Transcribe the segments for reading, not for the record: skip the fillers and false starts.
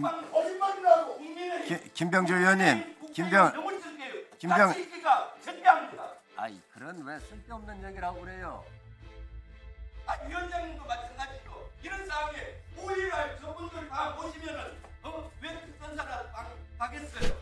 거짓말이라고. 김병주 의원님, 김병 절대합니다. 아이 그런 왜 쓸데없는 얘기를 하고 그래요? 위원장님도 마찬가지죠. 이런 상황에 5일날 저분들 다 보시면은 왜 특전사를 가겠어요?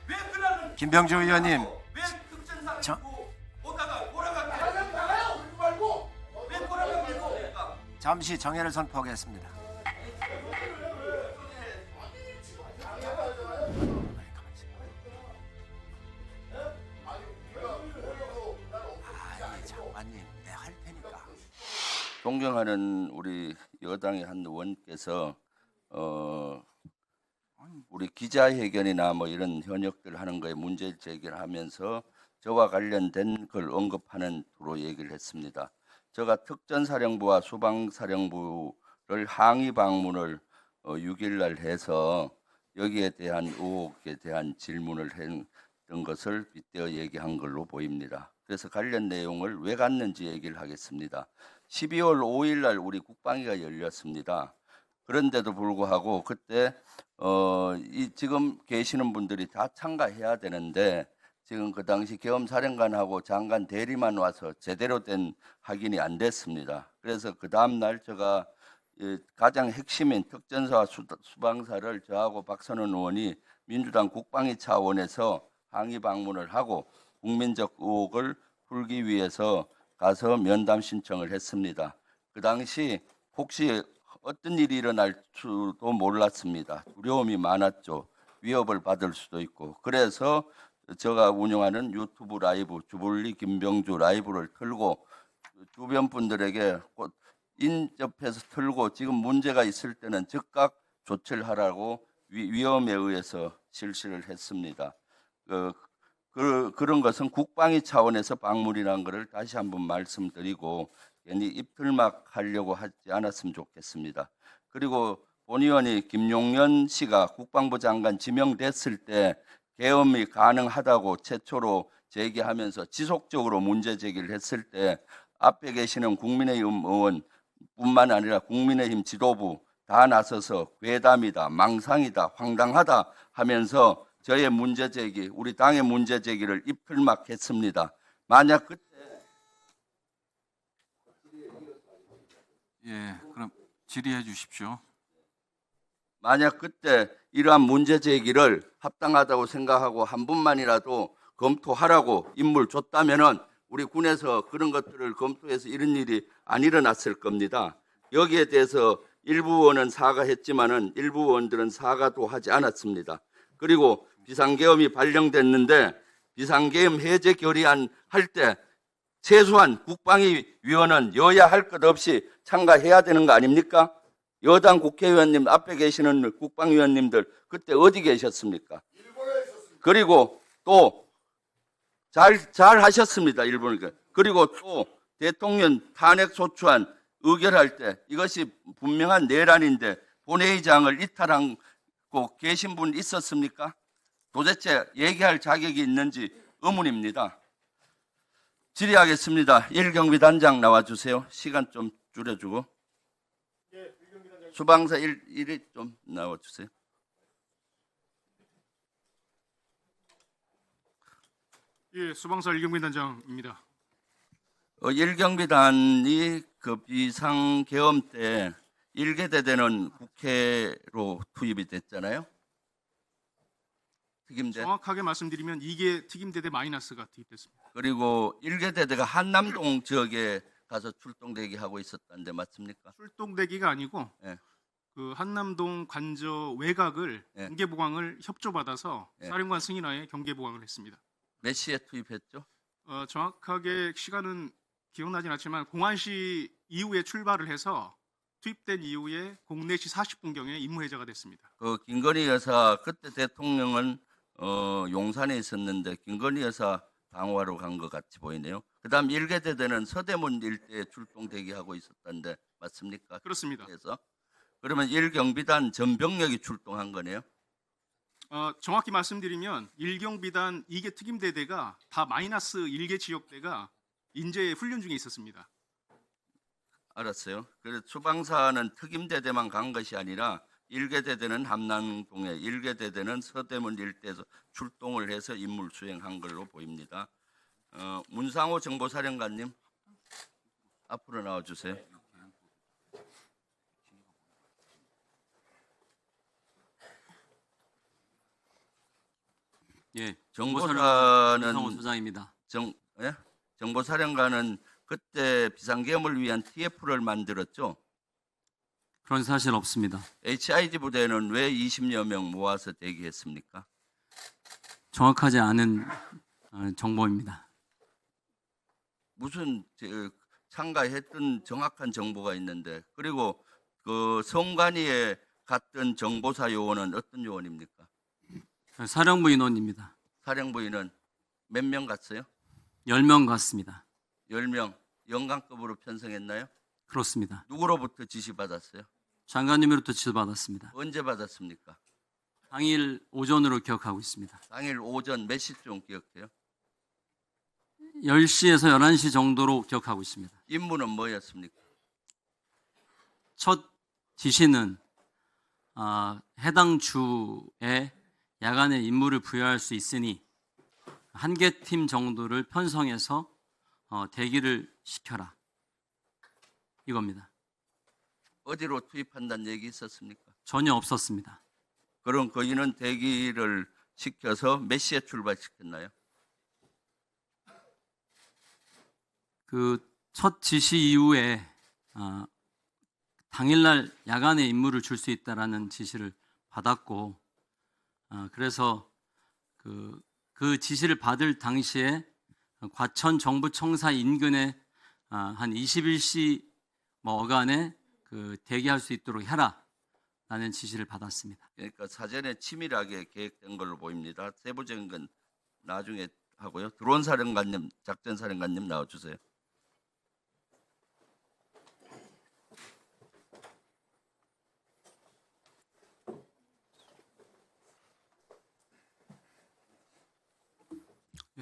왜 그러는? 김병주 의원님, 왜 특전사를 저- 오다가 돌아가게? 나가요. 그러지 말고 왜 돌아가겠습니까? 잠시 정회를 선포하겠습니다. 아이 장관님, 내가 할 테니까. 존경하는 우리 여당의 한 의원께서 우리 기자회견이나 뭐 이런 현역들 하는 거에 문제 제기를 하면서 저와 관련된 걸 언급하는 투로 얘기를 했습니다. 제가 특전사령부와 수방사령부를 항의 방문을 6일 날 해서 여기에 대한 의혹에 대한 질문을 했던 것을 빗대어 얘기한 걸로 보입니다. 그래서 관련 내용을 왜 갔는지 얘기를 하겠습니다. 12월 5일 날 우리 국방위가 열렸습니다. 그런데도 불구하고 그때 지금 계시는 분들이 다 참가해야 되는데 지금 그 당시 계엄사령관하고 장관 대리만 와서 제대로 된 확인이 안 됐습니다. 그래서 그 다음 날 제가 가장 핵심인 특전사와 수방사를 저하고 박선원 의원이 민주당 국방위 차원에서 항의 방문을 하고 국민적 의혹을 풀기 위해서 가서 면담 신청을 했습니다. 그 당시 혹시 어떤 일이 일어날 수도 몰랐습니다. 두려움이 많았죠. 위협을 받을 수도 있고. 그래서 제가 운영하는 유튜브 라이브 주불리 김병주 라이브를 틀고 주변 분들에게 인접해서 틀고 지금 문제가 있을 때는 즉각 조치를 하라고 위험에 의해서 실시를 했습니다. 그런 것은 국방위 차원에서 방문이라는 것을 다시 한번 말씀드리고 괜히 입틀막 하려고 하지 않았으면 좋겠습니다. 그리고 본 의원이 김용년 씨가 국방부 장관 지명됐을 때 계엄이 가능하다고 최초로 제기하면서 지속적으로 문제 제기를 했을 때 앞에 계시는 국민의힘 의원뿐만 아니라 국민의힘 지도부 다 나서서 괴담이다, 망상이다, 황당하다 하면서 저의 문제 제기, 우리 당의 문제 제기를 입틀막했습니다. 만약 그때 그럼 질의해 주십시오. 만약 그때 이러한 문제 제기를 합당하다고 생각하고 한 분만이라도 검토하라고 인물 줬다면은 우리 군에서 그런 것들을 검토해서 이런 일이 안 일어났을 겁니다. 여기에 대해서 일부 의원은 사과했지만은 일부 의원들은 사과도 하지 않았습니다. 그리고 비상계엄이 발령됐는데 비상계엄 해제 결의안 할 때 최소한 국방위 위원은 여야 할 것 없이 참가해야 되는 거 아닙니까? 여당 국회의원님 앞에 계시는 국방위원님들 그때 어디 계셨습니까? 그리고 또 잘 하셨습니다. 일본이니까. 그리고 또 대통령 탄핵 소추안 의결할 때 이것이 분명한 내란인데 본회의장을 이탈하고 계신 분 있었습니까? 도대체 얘기할 자격이 있는지 의문입니다. 질의하겠습니다. 1경비 단장 나와주세요. 시간 좀 줄여주고. 수방사 1위 좀 나와주세요. 수방사 일경비 단장입니다. 1경비단이 그 비상계엄 때 1계대대는 국회로 투입이 됐잖아요. 특임대. 정확하게 말씀드리면 이게 특임대대 마이너스가 투입됐습니다. 그리고 1계대대가 한남동 지역에 가서 출동대기 하고 있었다는데 맞습니까? 출동대기가 아니고 예. 그 한남동 관저 외곽을 예. 경계보강을 협조받아서 예. 사령관 승인하에 경계보강을 했습니다. 몇 시에 투입했죠? 정확하게 시간은 기억나진 않지만 공안시 이후에 출발을 해서 투입된 이후에 04시 40분경에 임무 해제가 됐습니다. 그 김건희 여사 그때 대통령은 용산에 있었는데 김건희 여사 방어하러 간 것 같이 보이네요. 그다음 1계대대는 서대문 일대에 출동 대기하고 있었다는데 맞습니까? 그렇습니다. 그래서 그러면 1경비단 전병력이 출동한 거네요. 정확히 말씀드리면 1경비단 2개 특임대대가 다 마이너스 1개 지역대가 인제 훈련 중에 있었습니다. 알았어요. 그래서 수방사는 특임대대만 간 것이 아니라 일개대대는 함남동에, 일개대대는 서대문 일대에서 출동을 해서 임무를 수행한 걸로 보입니다. 문상호 정보사령관님 앞으로 나와주세요. 예, 정보사는 이상호 소장입니다. 정보사령관은 그때 비상계엄을 위한 TF를 만들었죠. 그런 사실 없습니다. HIG 부대는 왜 20여 명 모아서 대기했습니까? 정확하지 않은 정보입니다. 무슨 참가했던 정확한 정보가 있는데, 그리고 그 성관이에 갔던 정보사 요원은 어떤 요원입니까? 사령부 인원입니다. 사령부인은 몇 명 갔어요? 10명 갔습니다. 10명. 영관급으로 편성했나요? 그렇습니다. 누구로부터 지시받았어요? 장관님으로부터 지도받았습니다. 언제 받았습니까? 당일 오전으로 기억하고 있습니다. 당일 오전 몇 시쯤 기억해요? 10시에서 11시 정도로 기억하고 있습니다. 임무는 뭐였습니까? 첫 지시는 해당 주에 야간에 임무를 부여할 수 있으니 한 개 팀 정도를 편성해서 대기를 시켜라. 이겁니다. 어디로 투입한다는 얘기 있었습니까? 전혀 없었습니다. 그럼 거기는 대기를 시켜서 몇 시에 출발시켰나요? 그 첫 지시 이후에 당일날 야간에 임무를 줄 수 있다라는 지시를 받았고, 그래서 그 지시를 받을 당시에 과천 정부청사 인근에 한 21시 어간에 대기할 수 있도록 해라라는 지시를 받았습니다. 그러니까 사전에 치밀하게 계획된 걸로 보입니다. 세부적인 건 나중에 하고요. 드론 사령관님, 작전 사령관님 나와주세요.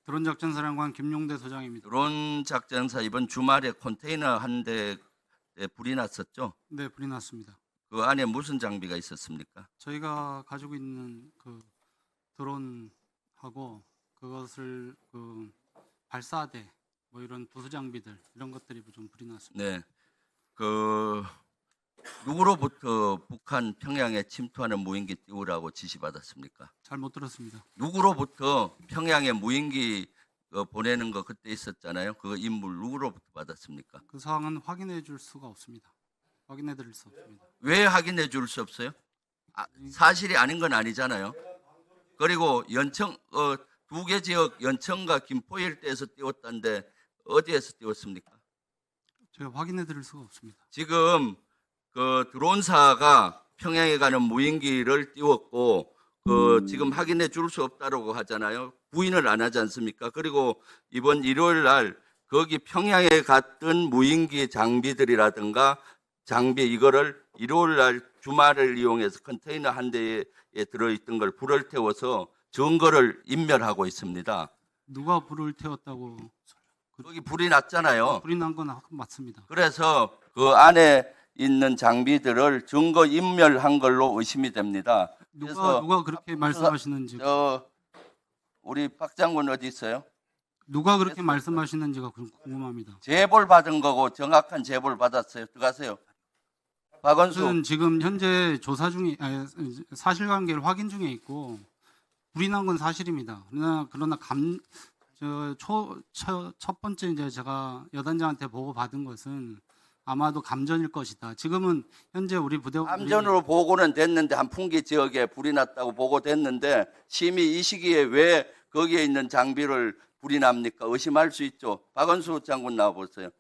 드론 작전사령관 김용대 소장입니다. 드론 작전사 이번 주말에 컨테이너 한 대에 불이 났었죠? 네, 불이 났습니다. 그 안에 무슨 장비가 있었습니까? 저희가 가지고 있는 그 드론하고 그것을 발사대 뭐 이런 부수 장비들 이런 것들이 좀 불이 났습니다. 네. 누구로부터 북한 평양에 침투하는 무인기 띄우라고 지시받았습니까? 잘 못 들었습니다. 누구로부터 평양에 무인기 보내는 거 그때 있었잖아요. 그 임무를 누구로부터 받았습니까? 그 사항은 확인해 줄 수가 없습니다. 확인해 드릴 수 없습니다. 왜 확인해 줄 수 없어요? 사실이 아닌 건 아니잖아요. 그리고 연청 두 개 지역 연천과 김포 일대에서 띄웠다는데 어디에서 띄웠습니까? 제가 확인해 드릴 수가 없습니다. 지금 그 드론사가 평양에 가는 무인기를 띄웠고 지금 확인해 줄 수 없다고 하잖아요. 부인을 안 하지 않습니까? 그리고 이번 일요일 날 거기 평양에 갔던 무인기 장비들이라든가 장비 이거를 일요일 날 주말을 이용해서 컨테이너 한 대에 들어있던 걸 불을 태워서 증거를 인멸하고 있습니다. 누가 불을 태웠다고? 거기 불이 났잖아요. 불이 난 건 맞습니다. 그래서 그 안에 있는 장비들을 증거 인멸한 걸로 의심이 됩니다. 누가 그렇게 말씀하시는지 우리 박 장군 어디 있어요? 누가 그렇게 말씀하시는지가 궁금합니다. 제보를 받은 거고 정확한 제보를 받았어요. 들어가세요. 박원수. 저는 지금 현재 조사 중에 사실관계를 확인 중에 있고 불이 난 건 사실입니다. 그러나 첫 번째 이제 제가 여단장한테 보고 받은 것은 아마도 감전일 것이다. 지금은 현재 우리 부대 감전으로 보고는 됐는데 한풍기 지역에 불이 났다고 보고됐는데 심히 이 시기에 왜 거기에 있는 장비를 불이 납니까? 의심할 수 있죠. 박원수 장군 나와 보세요.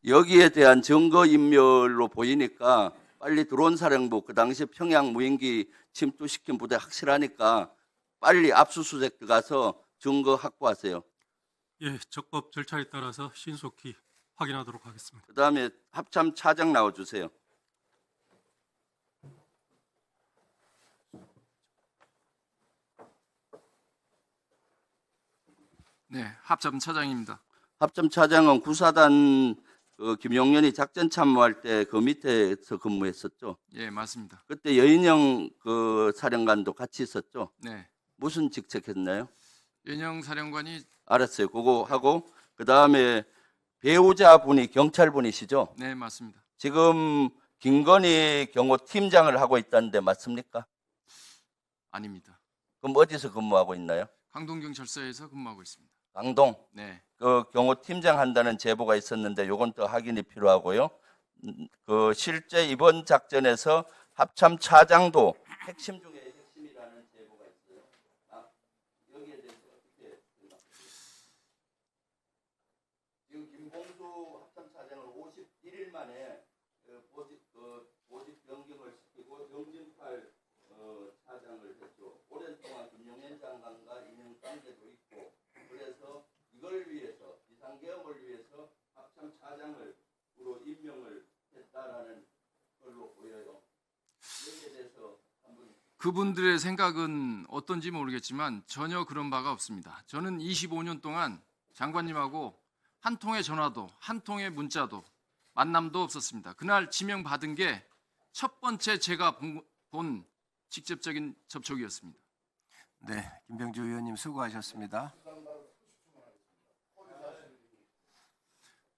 여기에 대한 증거 인멸로 보이니까 빨리 드론 사령부 그 당시 평양 무인기 침투시킨 부대 확실하니까 빨리 압수수색 들어가서 증거 확보하세요. 예, 적법 절차에 따라서 신속히 확인하도록 하겠습니다. 그 다음에 합참 차장 나와주세요. 네, 합참 차장입니다. 합참 차장은 구사단 김용년이 작전 참모할 때 그 밑에서 근무했었죠. 예, 맞습니다. 그때 여인영 사령관도 같이 있었죠. 네, 무슨 직책했나요? 연영 사령관이 알았어요. 그거 하고 그 다음에 배우자분이 경찰분이시죠. 네, 맞습니다. 지금 김건희 경호 팀장을 하고 있다는데 맞습니까? 아닙니다. 그럼 어디서 근무하고 있나요? 강동경찰서에서 근무하고 있습니다. 강동. 네, 그 경호 팀장 한다는 제보가 있었는데 요건 더 확인이 필요하고요. 그 실제 이번 작전에서 합참 차장도 핵심 중에 핵심이라는 제보가 있어요. 여기에 대해서 어떻게 생각하세요? 지금 김봉수 합참 차장을 51일 만에 보직 변경을 시키고 정진팔 차장을 했죠. 오랜 동안 김용현 장관과 인연 관계도 있고 그래서 이걸 위해서 비상계엄을 위해서 합참 차장으로 임명을 했다라는 걸로 보여요. 여기에 대해서 한번 그분들의 생각은 어떤지 모르겠지만 전혀 그런 바가 없습니다. 저는 25년 동안 장관님하고 한 통의 전화도 한 통의 문자도 만남도 없었습니다. 그날 지명 받은 게 첫 번째 제가 본 직접적인 접촉이었습니다. 네, 김병주 의원님 수고하셨습니다.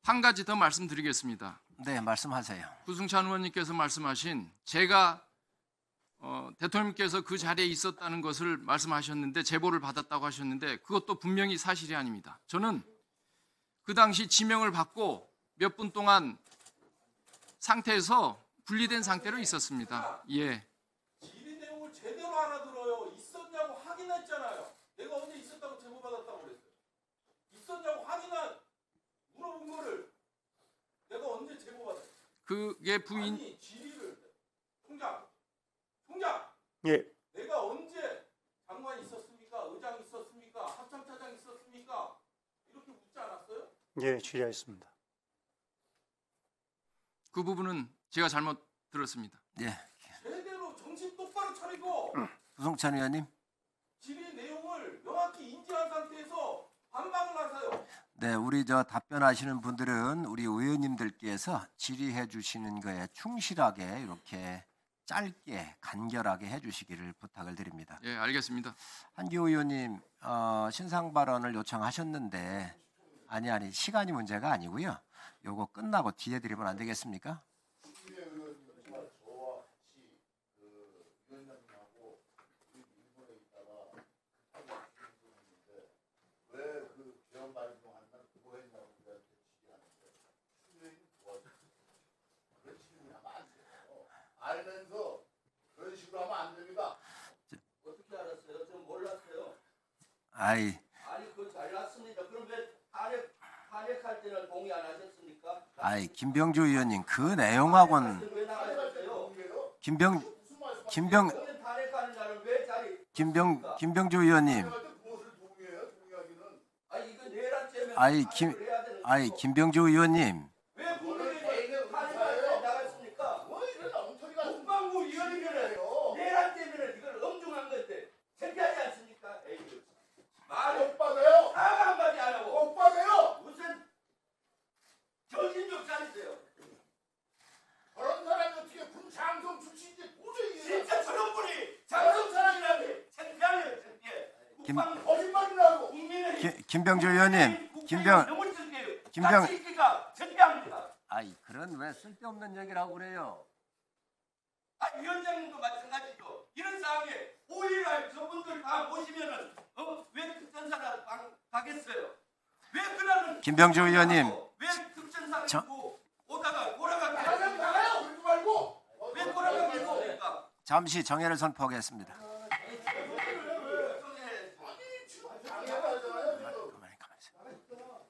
한 가지 더 말씀드리겠습니다. 네, 말씀하세요. 구승찬 의원님께서 말씀하신 제가 대통령님께서 그 자리에 있었다는 것을 말씀하셨는데 제보를 받았다고 하셨는데 그것도 분명히 사실이 아닙니다. 저는 그 당시 지명을 받고 몇 분 동안 상태에서 분리된 상태로 있었습니다. 예. 질의 내용을 제대로 알아들어요. 있었냐고 확인했잖아요. 내가 언제 있었다고 제보받았다고 그랬어요. 있었냐고 물어본 거를 내가 언제 제보받았어요. 그게 부인 아니 질의를 총장 예, 내가 언제 장관 있었습니까? 의장 있었습니까? 합참차장 있었습니까? 이렇게 묻지 않았어요? 예, 질의하겠습니다. 그 부분은 제가 잘못 들었습니다. 네, 제대로 정신 똑바로 차리고 구성찬 의원님. 질의 내용을 명확히 인지한 상태에서 반박을 하세요. 네, 우리 답변하시는 분들은 우리 의원님들께서 질의해 주시는 거에 충실하게 이렇게 짧게 간결하게 해주시기를 부탁을 드립니다. 예, 알겠습니다. 한기호 의원님 신상 발언을 요청하셨는데 아니 시간이 문제가 아니고요. 요거 끝나고 뒤에 드리면 안 되겠습니까? 알면서 그런 식으로 하면 안 됩니다. 어떻게 알았어요? 전 몰랐어요. 아이, 아니 그거 잘났습니다. 그럼 왜 탄핵할 때는 동의 안 하셨습니까? 김병주 의원님 그 내용하고는 왜 나가셨어요? 김병주 의원님. 무엇을 동의해요? 동의하기는. 아니 이거 내란 때문에 김병주 의원님. 왜 국민의힘 탄핵할 때 나갔습니까? 뭐 이런 엉터리가 국방부 위원이면은 내란 때문에 이걸 엄중한 건데 창피하지 않습니까? 에이, 말을 못 받아요. 사과 한마디 안 하고 못 받아요. 무슨 정신 좀 차리세요. 그런 사람이 어떻게 군 장성 출신인지 도저히 이해가 진짜 저런 분이 장성 사람이라니 창피하네요. 창피해. 김- 안 돼. 거짓말이라고. 국민의힘 김병주 의원님. 너무 창피해요. 같이 있기가 창피합니다. 그런 왜 쓸데없는 얘기를 하고 그래요? 위원장님도 마찬가지죠. 이런 상황에 5일날 저분들 다 보시면은 왜 특전사를 가겠어요? 왜 그러는 김병주 의원님. 왜 특전사를 저- 두고 오다가 돌아가게 나가면 나가요. 그러지 말고. 왜 돌아가게 했습니까? 잠시 정회를 선포하겠습니다. 아니 지금 장애가 하잖아요. 지금. 가만히 있어요.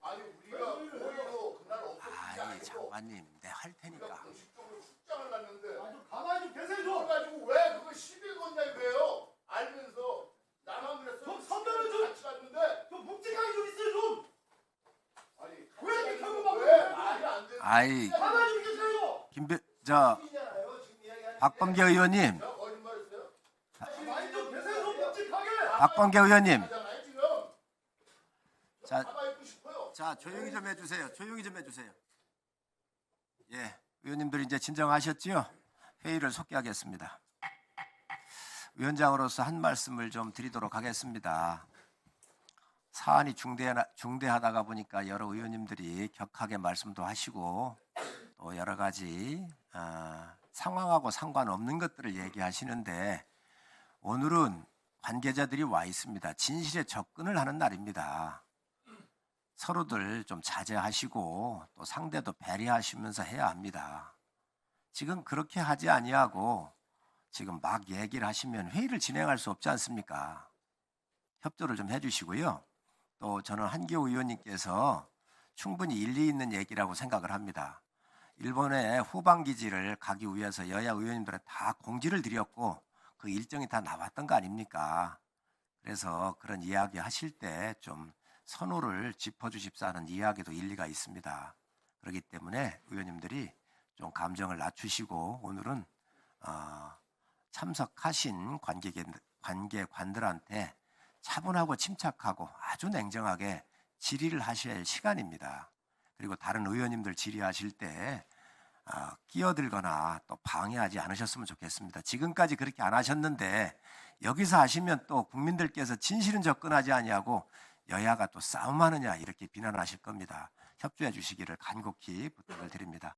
아니 우리가 오히려 그날 없었지 않고 장관님, 내 할 테니까. 공식적으로 출장을 갔는데 가만히 좀 계세요. 좀 가지고 왜 그거 시비 건냐 이거예요. 알면서 나만 그랬어. 좀 선별을 좀- 같이 갔는데 좀 묵직하게 좀 있어요 좀. 아니 왜 이렇게 결국 막 왜 말이 안 되는 가만히 좀 계세요. 얘기잖아요. 지금 이야기하는 박범계 의원님. 게 거짓말했어요. 가만히 좀 계세요 좀 묵직하게. 박범계 의원님. 하잖아요 지금. 자, 가만히 있고 싶어요. 자, 조용히 좀 해주세요. 조용히 좀 해주세요. 예, 의원님들 이제 진정하셨지요? 회의를 속기하겠습니다. 위원장으로서 한 말씀을 좀 드리도록 하겠습니다. 사안이 중대하다가 보니까 여러 의원님들이 격하게 말씀도 하시고 또 여러 가지 상황하고 상관없는 것들을 얘기하시는데 오늘은 관계자들이 와 있습니다. 진실에 접근을 하는 날입니다. 서로들 좀 자제하시고 또 상대도 배려하시면서 해야 합니다. 지금 그렇게 하지 아니하고 지금 막 얘기를 하시면 회의를 진행할 수 없지 않습니까? 협조를 좀 해주시고요. 또 저는 한기호 의원님께서 충분히 일리 있는 얘기라고 생각을 합니다. 일본의 후방기지를 가기 위해서 여야 의원님들은 다 공지를 드렸고 그 일정이 다 나왔던 거 아닙니까? 그래서 그런 이야기 하실 때 좀 선호를 짚어주십사는 이야기도 일리가 있습니다. 그렇기 때문에 의원님들이 좀 감정을 낮추시고 오늘은 참석하신 관계관들한테 차분하고 침착하고 아주 냉정하게 질의를 하셔야 할 시간입니다. 그리고 다른 의원님들 질의하실 때 끼어들거나 또 방해하지 않으셨으면 좋겠습니다. 지금까지 그렇게 안 하셨는데 여기서 하시면 또 국민들께서 진실은 접근하지 아니하고 여야가 또 싸움하느냐 이렇게 비난하실 겁니다. 협조해 주시기를 간곡히 부탁을 드립니다.